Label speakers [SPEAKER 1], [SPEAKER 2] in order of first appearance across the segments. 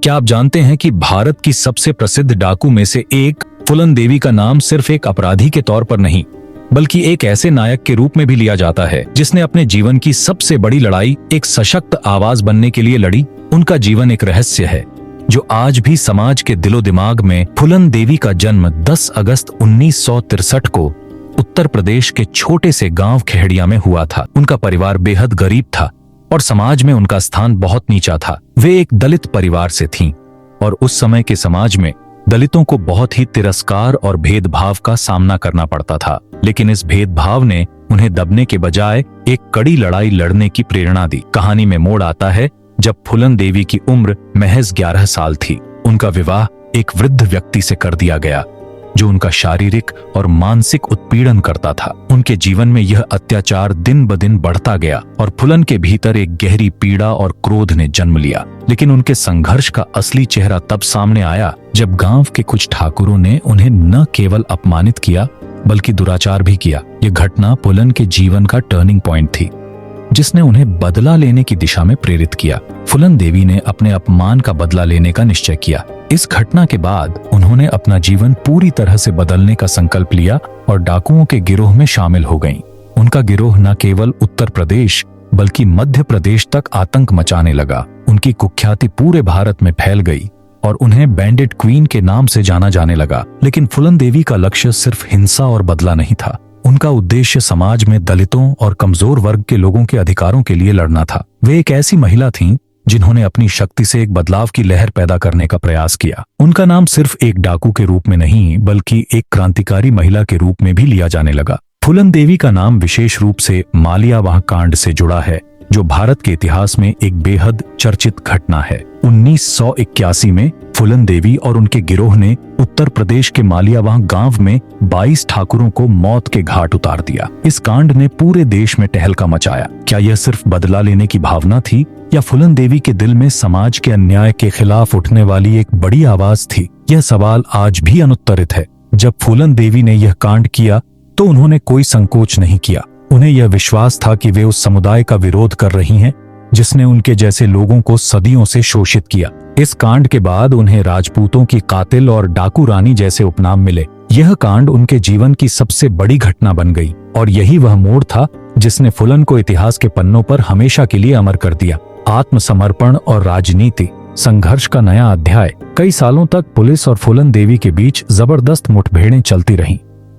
[SPEAKER 1] क्या आप जानते हैं कि भारत की सबसे प्रसिद्ध डाकू में से एक फूलन देवी का नाम सिर्फ एक अपराधी के तौर पर नहीं बल्कि एक ऐसे नायक के रूप में भी लिया जाता है जिसने अपने जीवन की सबसे बड़ी लड़ाई एक सशक्त आवाज बनने के लिए लड़ी। उनका जीवन एक रहस्य है जो आज भी समाज के दिलो दिमाग में। फूलन देवी का जन्म 10 अगस्त 1963 को उत्तर प्रदेश के छोटे से गांव खेड़िया में हुआ था। उनका परिवार बेहद गरीब था और समाज में उनका स्थान बहुत नीचा था। वे एक दलित परिवार से थीं और उस समय के समाज में दलितों को बहुत ही तिरस्कार और भेदभाव का सामना करना पड़ता था। लेकिन इस भेदभाव ने उन्हें दबने के बजाय एक कड़ी लड़ाई लड़ने की प्रेरणा दी। कहानी में मोड़ आता है जब फूलन देवी की उम्र महज 11 साल थी। उनका विवाह एक वृद्ध व्यक्ति से कर दिया गया जो उनका शारीरिक और मानसिक उत्पीड़न करता था। उनके जीवन में यह अत्याचार दिन ब दिन बढ़ता गया और फूलन के भीतर एक गहरी पीड़ा और क्रोध ने जन्म लिया। लेकिन उनके संघर्ष का असली चेहरा तब सामने आया जब गांव के कुछ ठाकुरों ने उन्हें न केवल अपमानित किया बल्कि दुराचार भी किया। यह घटना फूलन के जीवन का टर्निंग पॉइंट थी जिसने उन्हें बदला लेने की दिशा में प्रेरित किया। फूलन देवी ने अपने अपमान का बदला लेने का निश्चय किया। इस घटना के बाद उन्होंने अपना जीवन पूरी तरह से बदलने का संकल्प लिया और डाकुओं के गिरोह में शामिल हो गईं। उनका गिरोह न केवल उत्तर प्रदेश बल्कि मध्य प्रदेश तक आतंक मचाने लगा। उनकी कुख्याति पूरे भारत में फैल गई और उन्हें बैंडेड क्वीन के नाम से जाना जाने लगा। लेकिन फूलन देवी का लक्ष्य सिर्फ हिंसा और बदला नहीं था। उनका उद्देश्य समाज में दलितों और कमजोर वर्ग के लोगों के अधिकारों के लिए लड़ना था। वे एक ऐसी महिला थीं जिन्होंने अपनी शक्ति से एक बदलाव की लहर पैदा करने का प्रयास किया। उनका नाम सिर्फ एक डाकू के रूप में नहीं बल्कि एक क्रांतिकारी महिला के रूप में भी लिया जाने लगा। फूलन देवी का नाम विशेष रूप से मालियावाह कांड से जुड़ा है जो भारत के इतिहास में एक बेहद चर्चित घटना है। 1981 में फूलन देवी और उनके गिरोह ने उत्तर प्रदेश के मालियावाह गांव में 22 ठाकुरों को मौत के घाट उतार दिया। इस कांड ने पूरे देश में तहलका मचाया। क्या यह सिर्फ बदला लेने की भावना थी या फूलन देवी के दिल में समाज के अन्याय के खिलाफ उठने वाली एक बड़ी आवाज थी? यह सवाल आज भी अनुत्तरित है। जब फूलन देवी ने यह कांड किया तो उन्होंने कोई संकोच नहीं किया। उन्हें यह विश्वास था कि वे उस समुदाय का विरोध कर रही हैं जिसने उनके जैसे लोगों को सदियों से शोषित किया। इस कांड के बाद उन्हें राजपूतों की कातिल और डाकू रानी जैसे उपनाम मिले। यह कांड उनके जीवन की सबसे बड़ी घटना बन गई और यही वह मोड़ था जिसने फूलन को इतिहास के पन्नों पर हमेशा के लिए अमर कर दिया। आत्मसमर्पण और राजनीति संघर्ष का नया अध्याय। कई सालों तक पुलिस और फूलन देवी के बीच जबरदस्त मुठभेड़ें चलती रहीं,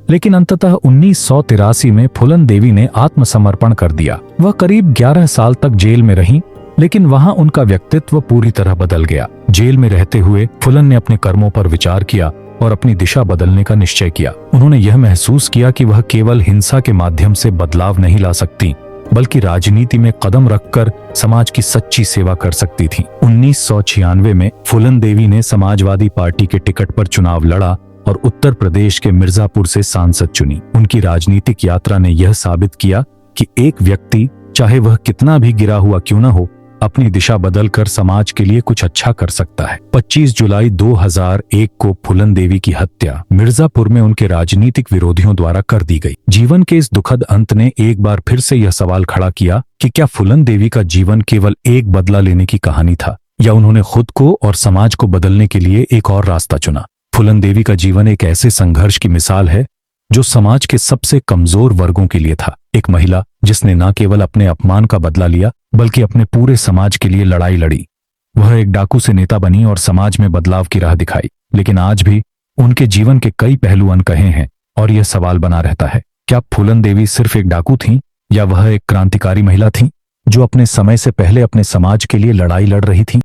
[SPEAKER 1] लेकिन अंततः 1983 में फूलन देवी ने आत्मसमर्पण कर दिया। वह करीब 11 साल तक जेल में रहीं, लेकिन वहां उनका व्यक्तित्व पूरी तरह बदल गया। जेल में रहते हुए फूलन ने अपने कर्मों पर विचार किया और अपनी दिशा बदलने का निश्चय किया। उन्होंने यह महसूस किया कि वह केवल हिंसा के माध्यम से बदलाव नहीं ला सकती बल्कि राजनीति में कदम रखकर समाज की सच्ची सेवा कर सकती थीं। 1996 में फूलन देवी ने समाजवादी पार्टी के टिकट पर चुनाव लड़ा और उत्तर प्रदेश के मिर्जापुर से सांसद चुनी। उनकी राजनीतिक यात्रा ने यह साबित किया कि एक व्यक्ति चाहे वह कितना भी गिरा हुआ क्यों न हो, अपनी दिशा बदलकर समाज के लिए कुछ अच्छा कर सकता है। 25 जुलाई 2001 को फूलन देवी की हत्या मिर्जापुर में उनके राजनीतिक विरोधियों द्वारा कर दी गई। जीवन के इस दुखद अंत ने एक बार फिर से यह सवाल खड़ा किया कि क्या फूलन देवी का जीवन केवल एक बदला लेने की कहानी था या उन्होंने खुद को और समाज को बदलने के लिए एक और रास्ता चुना। फूलन देवी का जीवन एक ऐसे संघर्ष की मिसाल है जो समाज के सबसे कमजोर वर्गों के लिए था। एक महिला जिसने न केवल अपने अपमान का बदला लिया बल्कि अपने पूरे समाज के लिए लड़ाई लड़ी। वह एक डाकू से नेता बनी और समाज में बदलाव की राह दिखाई। लेकिन आज भी उनके जीवन के कई पहलू अनकहे हैं और यह सवाल बना रहता है, क्या फूलन देवी सिर्फ एक डाकू थीं या वह एक क्रांतिकारी महिला थीं जो अपने समय से पहले अपने समाज के लिए लड़ाई लड़ रही थीं?